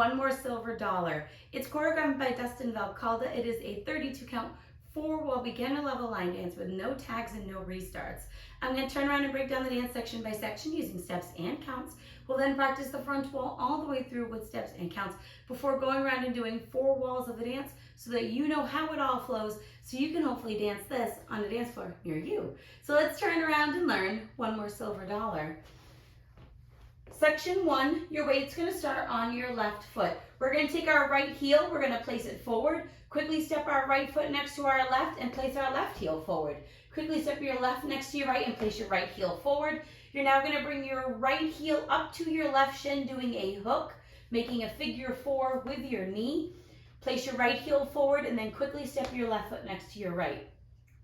One More Silver Dollar. It's choreographed by Dustin Valcalda. It is a 32 count 4-wall beginner level line dance with no tags and no restarts. I'm going to turn around and break down the dance section by section using steps and counts. We'll then practice the front wall all the way through with steps and counts before going around and doing 4 walls of the dance so that you know how it all flows, so you can hopefully dance this on a dance floor near you. So let's turn around and learn One More Silver Dollar. Section 1, your weight's going to start on your left foot. We're going to take our right heel, we're going to place it forward. Quickly step our right foot next to our left and place our left heel forward. Quickly step your left next to your right and place your right heel forward. You're now going to bring your right heel up to your left shin, doing a hook, making a figure 4 with your knee. Place your right heel forward and then quickly step your left foot next to your right.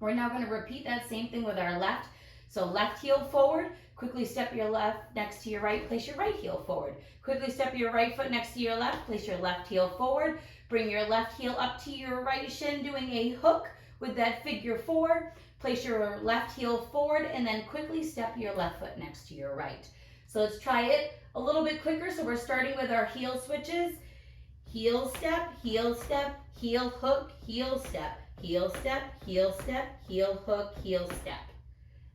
We're now going to repeat that same thing with our left. So left heel forward, quickly step your left next to your right, place your right heel forward. Quickly step your right foot next to your left, place your left heel forward. Bring your left heel up to your right shin, doing a hook with that figure 4. Place your left heel forward and then quickly step your left foot next to your right. So let's try it a little bit quicker. So we're starting with our heel switches. Heel step, heel hook, heel step, heel step, heel step, heel hook, heel step.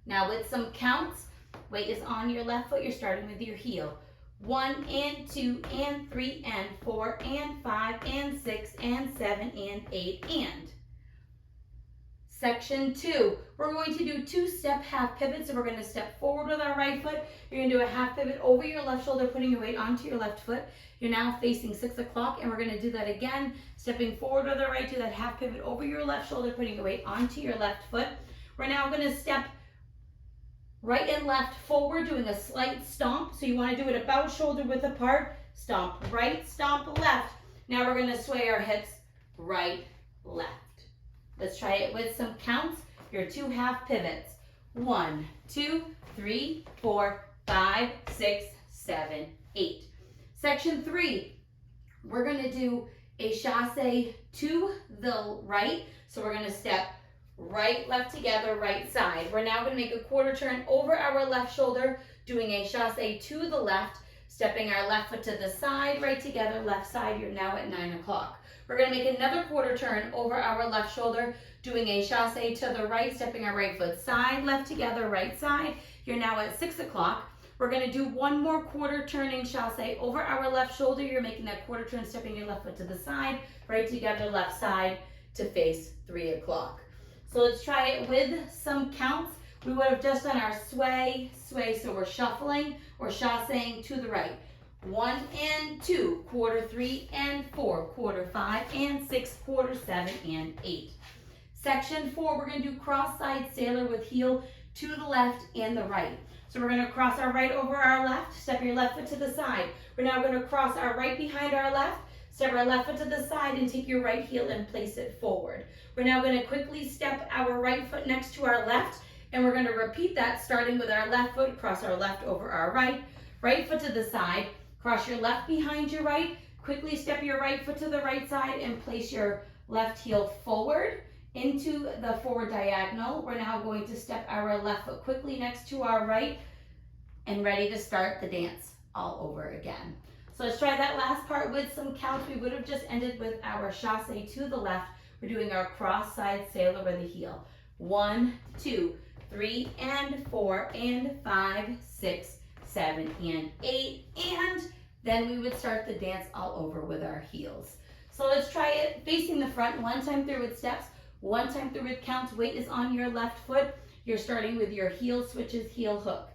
Now with some counts, weight is on your left foot. You're starting with your heel. 1 and 2 and 3 and 4 and 5 and 6 and 7 and 8 and. Section 2, we're going to do 2-step half pivots. So we're going to step forward with our right foot. You're going to do a half pivot over your left shoulder, putting your weight onto your left foot. You're now facing 6 o'clock, and we're going to do that again. Stepping forward with our right, do that half pivot over your left shoulder, putting your weight onto your left foot. We're now going to step right and left forward, doing a slight stomp. So you want to do it about shoulder width apart. Stomp right, stomp left. Now we're going to sway our hips right, left. Let's try it with some counts. Your 2 half pivots. 1, 2, 3, 4, 5, 6, 7, 8. Section 3, we're going to do a chassé to the right. So we're going to step right, left together, right side. We're now going to make a quarter turn over our left shoulder, doing a chassé to the left, stepping our left foot to the side, right together, left side. You're now at 9 o'clock. We're going to make another quarter turn over our left shoulder, doing a chassé to the right, stepping our right foot side, left together, right side. You're now at 6 o'clock. We're going to do one more quarter turning chassé over our left shoulder. You're making that quarter turn, stepping your left foot to the side, right together, left side to face 3 o'clock. So let's try it with some counts. We would have just done our sway, so we're shuffling or chasséing to the right. 1 and 2, quarter 3 and 4, quarter 5 and 6, quarter 7 and 8. Section 4, we're going to do cross-side sailor with heel to the left and the right. So we're going to cross our right over our left, step your left foot to the side. We're now going to cross our right behind our left, step our left foot to the side and take your right heel and place it forward. We're now going to quickly step our right foot next to our left, and we're going to repeat that starting with our left foot, cross our left over our right, right foot to the side, cross your left behind your right, quickly step your right foot to the right side and place your left heel forward into the forward diagonal. We're now going to step our left foot quickly next to our right and ready to start the dance all over again. So let's try that last part with some counts. We would have just ended with our chassé to the left. We're doing our cross-side sailor with a heel. 1, 2, 3 and 4 and 5, 6, 7 and 8, and then we would start the dance all over with our heels. So let's try it facing the front, 1 time through with steps, 1 time through with counts. Weight is on your left foot. You're starting with your heel switches, heel hook.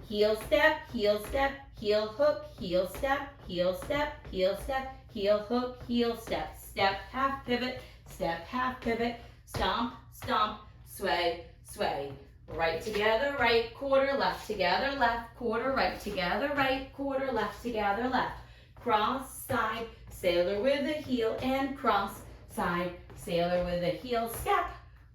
Heel step, heel step, heel hook, heel step, heel step, heel step, heel hook, heel step, step, half pivot, stomp, stomp, sway, sway. Right together, right quarter, left together, left quarter, right together, right quarter, left together, left. Cross, side, sailor with a heel, and cross, side, sailor with a heel, step.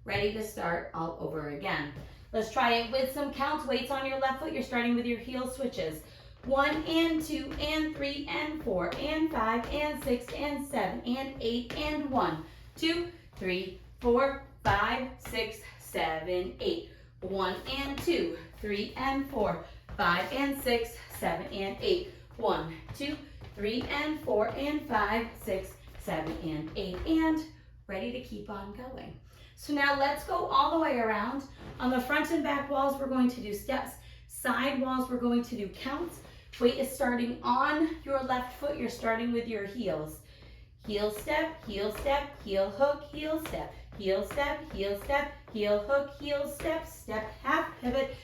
Ready to start all over again. Let's try it with some counts. Weights on your left foot. You're starting with your heel switches. 1 and 2 and 3 and 4 and 5 and 6 and 7 and 8 and 1, 2, 3, 4, 5, 6, 7, 8. 1 and 2, 3 and 4, 5 and 6, 7 and 8. 1, 2, 3, and 4, and 5, 6, 7, and 8, and ready to keep on going. So now let's go all the way around. On the front and back walls, we're going to do steps. Side walls, we're going to do counts. Weight is starting on your left foot. You're starting with your heels. Heel step, heel hook, heel step, heel step, heel step, heel hook, heel step, step, half pivot,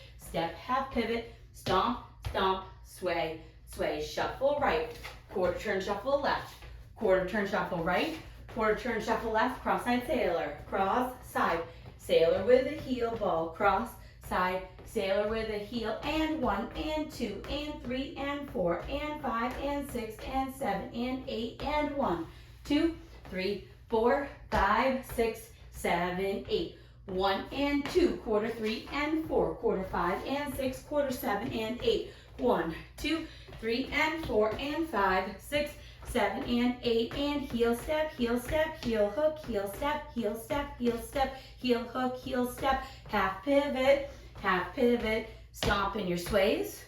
stomp, stomp, sway, sway, shuffle right, quarter turn, shuffle left, quarter turn, shuffle right, quarter turn, shuffle left, cross-side sailor, cross, side, sailor with a heel ball, cross, side, sailor with a heel, and 1, and 2, and 3, and 4, and 5, and 6, and 7, and 8, and 1, 2, 3, 4, 5, 6, 7, 8. 1 and 2, quarter 3 and 4, quarter 5 and 6, quarter 7 and 8. 1, 2, 3 and 4 and 5, 6, 7 and 8, and heel step, heel hook, heel step, heel hook, heel step, half pivot, stomp in your sways.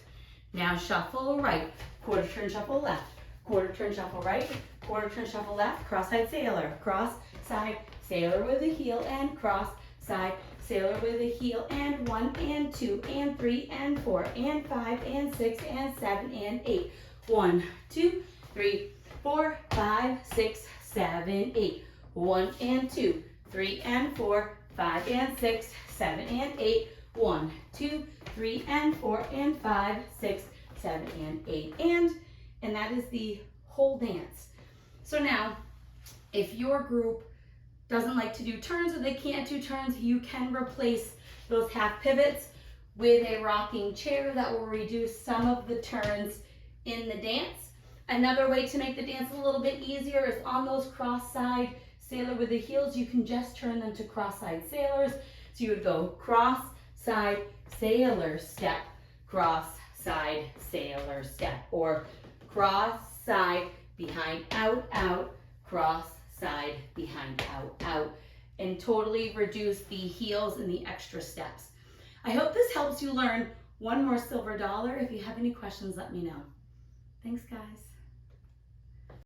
Now shuffle right, quarter turn, shuffle left, quarter turn, shuffle right, quarter turn, shuffle left, cross-side sailor, cross, side, sailor with a heel, and cross, side, sailor with a heel, and 1 and 2 and 3 and 4 and 5 and 6 and 7 and 8. 1, 2, 3, 4, 5, 6, 7, 8. 1 and 2, 3 and 4, 5 and 6, 7 and 8. 1, 2, 3 and 4 and 5, 6, 7 and 8. And that is the whole dance. So now, if your group doesn't like to do turns or they can't do turns, you can replace those half pivots with a rocking chair that will reduce some of the turns in the dance. Another way to make the dance a little bit easier is on those cross-side sailor with the heels, you can just turn them to cross-side sailors. So you would go cross-side sailor step, cross-side sailor step, or cross-side behind out, out, cross-side behind out, out, and totally reduce the heels and the extra steps. I hope this helps you learn one more silver dollar. If you have any questions, let me know. Thanks, guys.